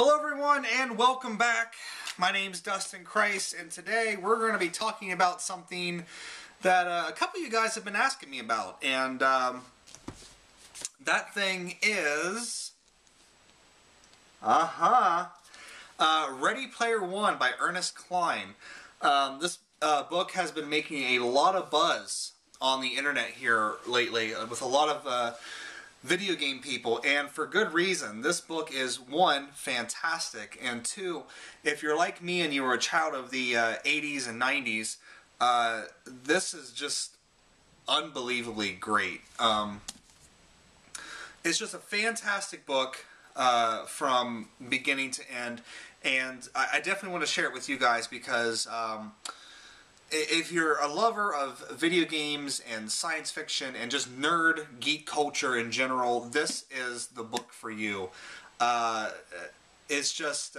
Hello everyone and welcome back. My name's dustinkreis and today we're going to be talking about something that a couple of you guys have been asking me about, and that thing is Ready Player One by Ernest Cline. This book has been making a lot of buzz on the internet here lately with a lot of video game people, and for good reason. This book is, one, fantastic, and two, if you're like me and you were a child of the 80s and 90s, this is just unbelievably great. It's just a fantastic book from beginning to end, and I definitely want to share it with you guys because if you're a lover of video games and science fiction and just nerd geek culture in general, this is the book for you. It's just,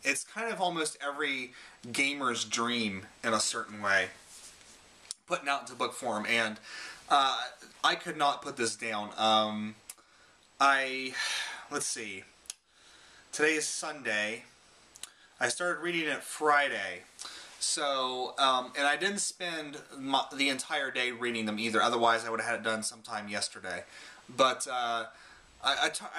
it's kind of almost every gamer's dream in a certain way, putting out into book form, and I could not put this down. Let's see, today is Sunday. I started reading it Friday. So, and I didn't spend the entire day reading them either, otherwise I would have had it done sometime yesterday. But I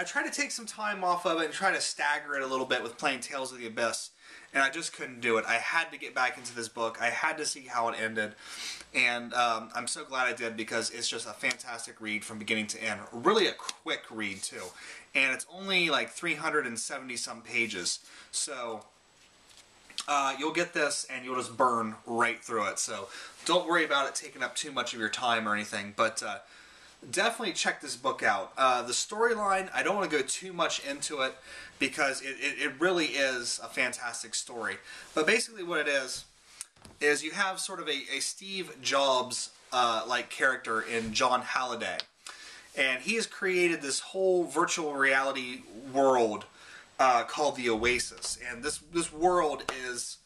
tried to take some time off of it and try to stagger it a little bit with playing Tales of the Abyss, and I just couldn't do it. I had to get back into this book. I had to see how it ended, and I'm so glad I did because it's just a fantastic read from beginning to end. Really a quick read, too. And it's only like 370-some pages, so you'll get this and you'll just burn right through it. So don't worry about it taking up too much of your time or anything, but definitely check this book out. The storyline, I don't want to go too much into it because it really is a fantastic story. But basically what it is you have sort of a Steve Jobs like character in John Halliday. And he has created this whole virtual reality world called the Oasis, and this world is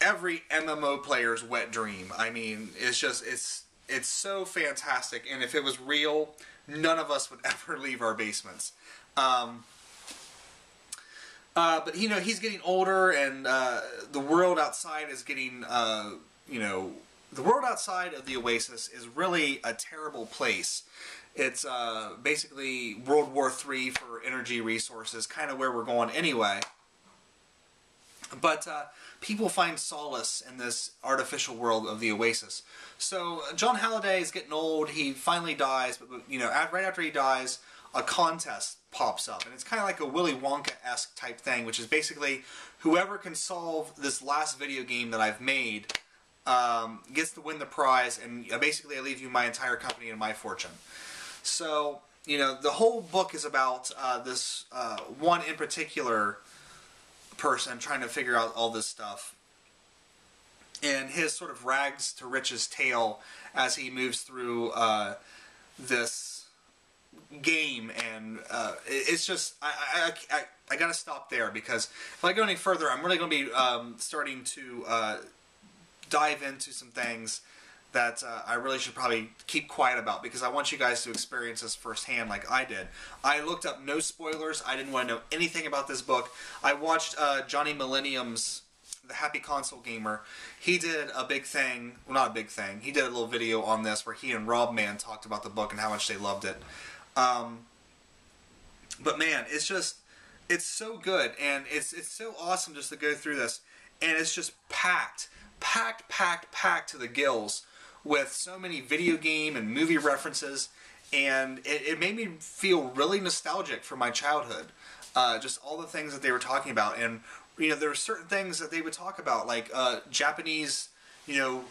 every MMO player's wet dream. I mean, it's just it's so fantastic, and if it was real, none of us would ever leave our basements. But you know, he's getting older, and the world outside is getting you know, the world outside of the Oasis is really a terrible place. It's basically World War III for energy resources, kind of where we're going anyway. But people find solace in this artificial world of the Oasis. So John Halliday is getting old. He finally dies, but you know, right after he dies, a contest pops up, and it's kind of like a Willy Wonka-esque type thing, which is basically whoever can solve this last video game that I've made gets to win the prize, and basically I leave you my entire company and my fortune. So, you know, the whole book is about this one in particular person trying to figure out all this stuff, and his sort of rags to riches tale as he moves through this game. And it's just, I gotta stop there because if I go any further, I'm really going to be starting to dive into some things that I really should probably keep quiet about because I want you guys to experience this firsthand like I did. I looked up no spoilers. I didn't want to know anything about this book. I watched Johnny Millennium's The Happy Console Gamer. He did a big thing, well, not a big thing, he did a little video on this where he and Rob Man talked about the book and how much they loved it. But man, it's just, it's so good, and it's so awesome just to go through this, and it's just packed to the gills with so many video game and movie references, and it made me feel really nostalgic for my childhood. Just all the things that they were talking about, and you know, there were certain things that they would talk about, like Japanese, you know,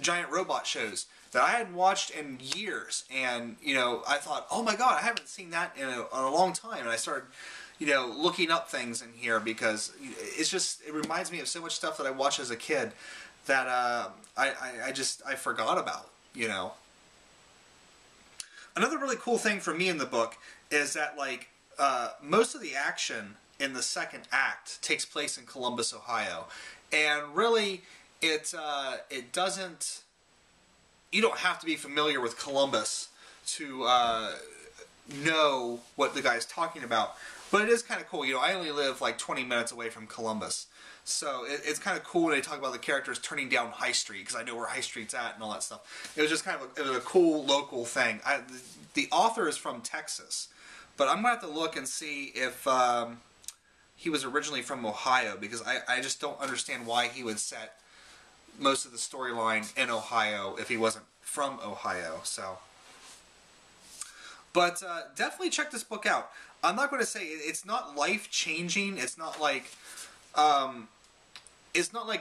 giant robot shows that I hadn't watched in years, and you know, I thought, oh my god, I haven't seen that in a long time, and I started, you know, looking up things in here because it's just, it reminds me of so much stuff that I watched as a kid that I forgot about, you know. Another really cool thing for me in the book is that, like, most of the action in the second act takes place in Columbus, Ohio, and really it doesn't, you don't have to be familiar with Columbus to know what the guy's talking about. But it is kind of cool. You know, I only live like 20 minutes away from Columbus. So it's kind of cool when they talk about the characters turning down High Street, because I know where High Street's at and all that stuff. It was just kind of it was a cool local thing. The author is from Texas, but I'm going to have to look and see if he was originally from Ohio, because I just don't understand why he would set most of the storyline in Ohio if he wasn't from Ohio. So, but definitely check this book out. I'm not going to say it's not life-changing. It's not like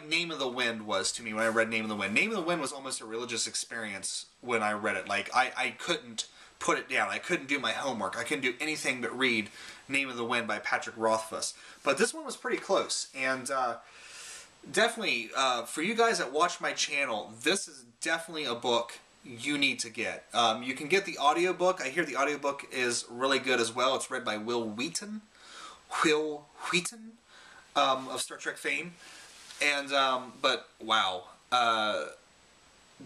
Name of the Wind was to me when I read Name of the Wind. Name of the Wind was almost a religious experience when I read it. Like, I couldn't put it down. I couldn't do my homework. I couldn't do anything but read Name of the Wind by Patrick Rothfuss. But this one was pretty close. And definitely, for you guys that watch my channel, this is definitely a book you need to get. You can get the audiobook. I hear the audiobook is really good as well. It's read by Will Wheaton. Of Star Trek fame. And, but, wow.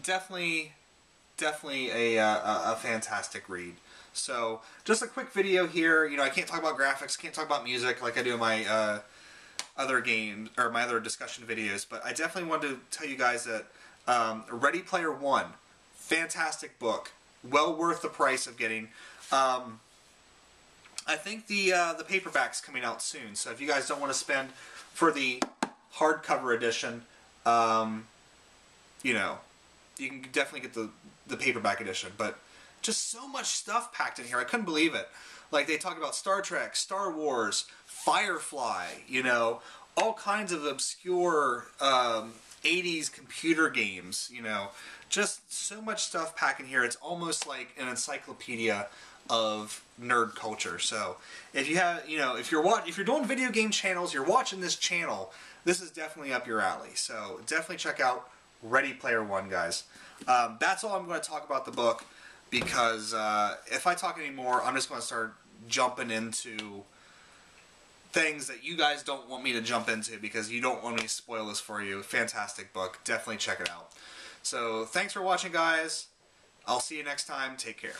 Definitely a fantastic read. So, just a quick video here. You know, I can't talk about graphics, can't talk about music like I do in my other games, or my other discussion videos, but I definitely wanted to tell you guys that Ready Player One, fantastic book, well worth the price of getting. I think the paperback's coming out soon, so if you guys don't want to spend for the hardcover edition, you know, you can definitely get the paperback edition. But just so much stuff packed in here. I couldn't believe it. Like, they talk about Star Trek, Star Wars, Firefly, you know, all kinds of obscure 80s computer games, you know. Just so much stuff packed in here. It's almost like an encyclopedia of nerd culture. So if you have, you know, if you're doing video game channels, you're watching this channel, this is definitely up your alley. So definitely check out Ready Player One, guys. That's all I'm going to talk about the book, because if I talk anymore, I'm just going to start jumping into things that you guys don't want me to jump into, because you don't want me to spoil this for you. Fantastic book. Definitely check it out. So thanks for watching, guys. I'll see you next time. Take care.